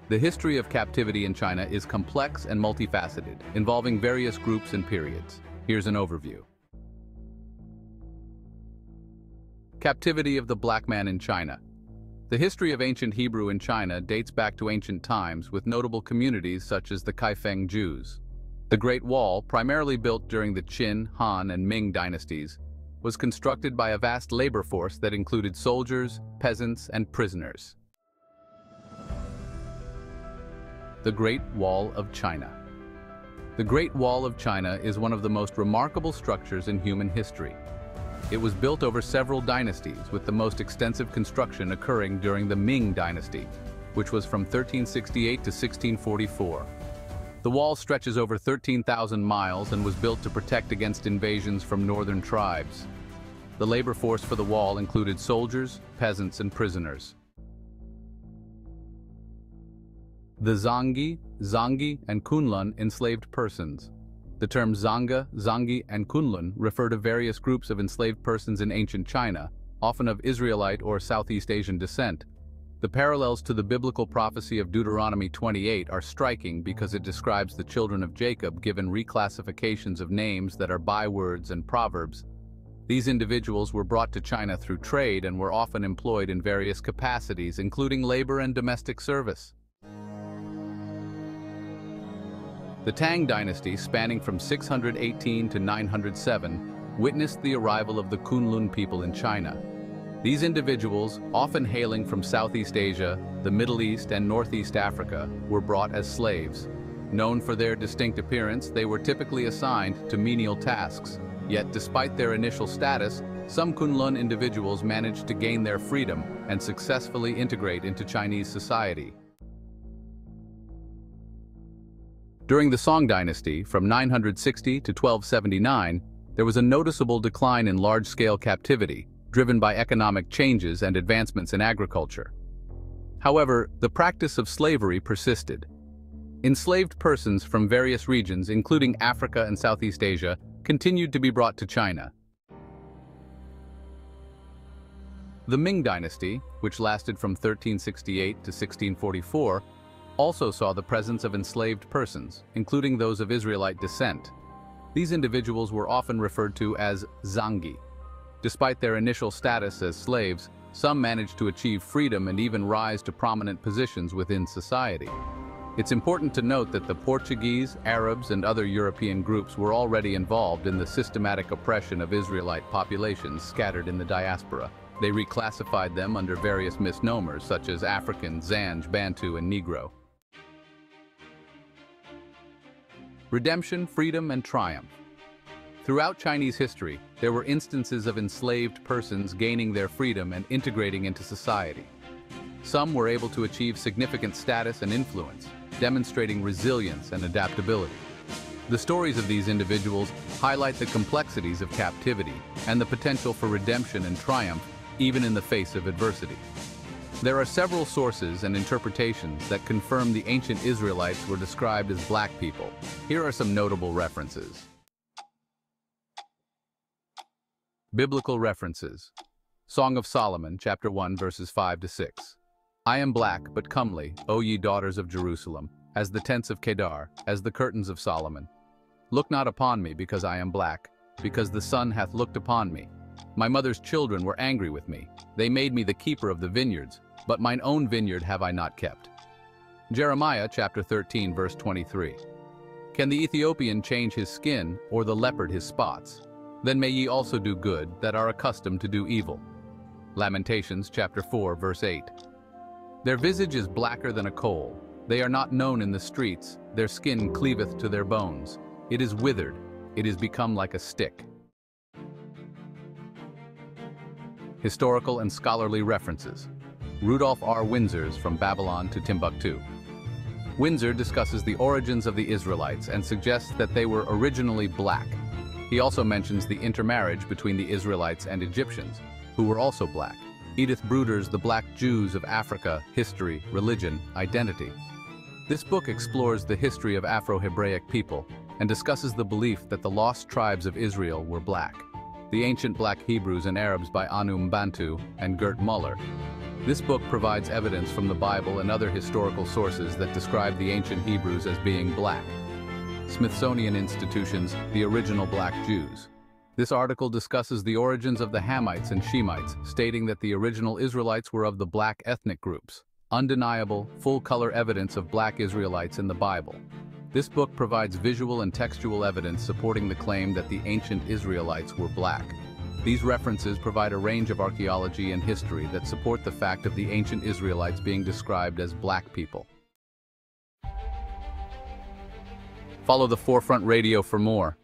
The history of captivity in China is complex and multifaceted, involving various groups and periods. Here's an overview. Captivity of the black man in China. The history of ancient Hebrew in China dates back to ancient times, with notable communities such as the Kaifeng Jews. The Great Wall, primarily built during the Qin, Han, and Ming dynasties, was constructed by a vast labor force that included soldiers, peasants, and prisoners. The Great Wall of China. The Great Wall of China is one of the most remarkable structures in human history. It was built over several dynasties, with the most extensive construction occurring during the Ming dynasty, which was from 1368 to 1644. The wall stretches over 13,000 miles and was built to protect against invasions from northern tribes. The labor force for the wall included soldiers, peasants, and prisoners. The Zanggi, and Kunlun enslaved persons. The terms Zanga, Zanggi, and Kunlun refer to various groups of enslaved persons in ancient China, often of Israelite or Southeast Asian descent. The parallels to the biblical prophecy of Deuteronomy 28 are striking because it describes the children of Jacob given reclassifications of names that are bywords and proverbs. These individuals were brought to China through trade and were often employed in various capacities, including labor and domestic service. The Tang dynasty, spanning from 618 to 907, witnessed the arrival of the Kunlun people in China. These individuals, often hailing from Southeast Asia, the Middle East, and Northeast Africa, were brought as slaves. Known for their distinct appearance, they were typically assigned to menial tasks. Yet, despite their initial status, some Kunlun individuals managed to gain their freedom and successfully integrate into Chinese society. During the Song dynasty, from 960 to 1279, there was a noticeable decline in large-scale captivity, driven by economic changes and advancements in agriculture. However, the practice of slavery persisted. Enslaved persons from various regions, including Africa and Southeast Asia, continued to be brought to China. The Ming dynasty, which lasted from 1368 to 1644, also saw the presence of enslaved persons, including those of Israelite descent. These individuals were often referred to as Zanggi. Despite their initial status as slaves, some managed to achieve freedom and even rise to prominent positions within society. It's important to note that the Portuguese, Arabs, and other European groups were already involved in the systematic oppression of Israelite populations scattered in the diaspora. They reclassified them under various misnomers such as African, Zanj, Bantu, and Negro. Redemption, freedom, and triumph. Throughout Chinese history, there were instances of enslaved persons gaining their freedom and integrating into society. Some were able to achieve significant status and influence, demonstrating resilience and adaptability. The stories of these individuals highlight the complexities of captivity and the potential for redemption and triumph, even in the face of adversity. There are several sources and interpretations that confirm the ancient Israelites were described as black people. Here are some notable references. Biblical references. Song of Solomon, chapter 1, verses 5 to 6. I am black, but comely, O ye daughters of Jerusalem, as the tents of Kedar, as the curtains of Solomon. Look not upon me, because I am black, because the sun hath looked upon me. My mother's children were angry with me. They made me the keeper of the vineyards, but mine own vineyard have I not kept. Jeremiah chapter 13, verse 23. Can the Ethiopian change his skin, or the leopard his spots? Then may ye also do good, that are accustomed to do evil. Lamentations chapter 4, verse 8. Their visage is blacker than a coal. They are not known in the streets. Their skin cleaveth to their bones. It is withered. It is become like a stick. Historical and scholarly references. Rudolph R. Windsor's From Babylon to Timbuktu. Windsor discusses the origins of the Israelites and suggests that they were originally black. He also mentions the intermarriage between the Israelites and Egyptians, who were also black. Edith Bruder's The Black Jews of Africa, History, Religion, Identity. This book explores the history of Afro-Hebraic people and discusses the belief that the lost tribes of Israel were black. The Ancient Black Hebrews and Arabs by Anum Bantu and Gert Muller. This book provides evidence from the Bible and other historical sources that describe the ancient Hebrews as being black. Smithsonian Institution's The Original Black Jews. This article discusses the origins of the Hamites and Shemites, stating that the original Israelites were of the black ethnic groups. Undeniable, full-color evidence of black Israelites in the Bible. This book provides visual and textual evidence supporting the claim that the ancient Israelites were black. These references provide a range of archaeology and history that support the fact of the ancient Israelites being described as black people. Follow the Forefront Radio for more.